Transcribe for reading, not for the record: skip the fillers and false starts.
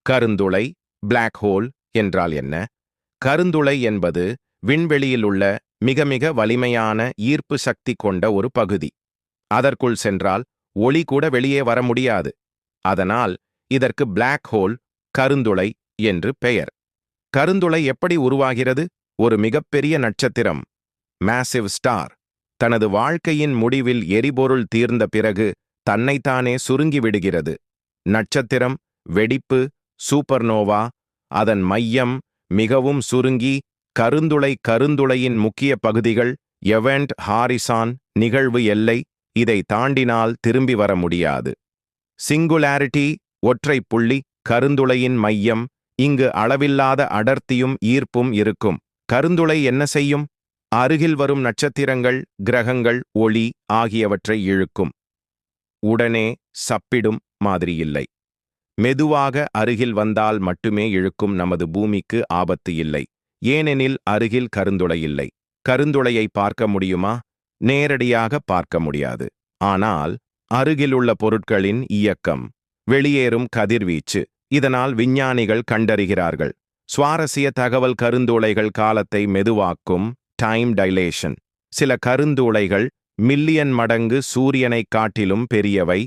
கருந்துளை, black hole என்றால் என்ன? கருந்துளை என்பது விண்வெளியில் உள்ள மிக மிக வலிமையான ஈர்ப்பு சக்தி கொண்ட ஒரு பகுதி. அதற்குள் சென்றால் ஒளி கூட வெளியே வர முடியாது. அதனால் இதற்கு பிளாக் ஹோல், கருந்துளை என்று பெயர். கருந்துளை எப்படி உருவாகிறது? ஒரு மிகப்பெரிய நட்சத்திரம், மேசிவ் ஸ்டார், தனது வாழ்க்கையின் முடிவில் எரிபொருள் தீர்ந்த பிறகு தன்னைத்தானே சுருங்கிவிடுகிறது. நட்சத்திரம், வெடிப்பு, சூப்பர்னோவா, அதன் மையம் மிகவும் சுருங்கி கருந்துளையின் முக்கிய பகுதிகள், எவெண்ட் ஹாரிசான், நிகழ்வு எல்லை, இதை தாண்டினால் திரும்பி வர முடியாது. சிங்குலாரிட்டி, ஒற்றை புள்ளி, கருந்துளையின் மையம், இங்கு அளவில்லாத அடர்த்தியும் ஈர்ப்பும் இருக்கும். கருந்துளை என்ன செய்யும்? அருகில் வரும் நட்சத்திரங்கள், கிரகங்கள், ஒளி ஆகியவற்றை இழுக்கும். உடனே சப்பிடும் மாதிரி இல்லை. மெதுவாக அருகில் வந்தால் மட்டுமே இழுக்கும். நமது பூமிக்கு ஆபத்து இல்லை, ஏனெனில் அருகில் கருந்துளை இல்லை. கருந்துளையை பார்க்க முடியுமா? நேரடியாக பார்க்க முடியாது. ஆனால் அருகிலுள்ள பொருட்களின் இயக்கம், வெளியேறும் கதிர்வீச்சு, இதனால் விஞ்ஞானிகள் கண்டறிகிறார்கள். சுவாரஸ்ய தகவல், கருந்துளைகள் காலத்தை மெதுவாக்கும், டைம் டைலேஷன். சில கருந்துளைகள் மில்லியன் மடங்கு சூரியனைக் காட்டிலும் பெரியவை,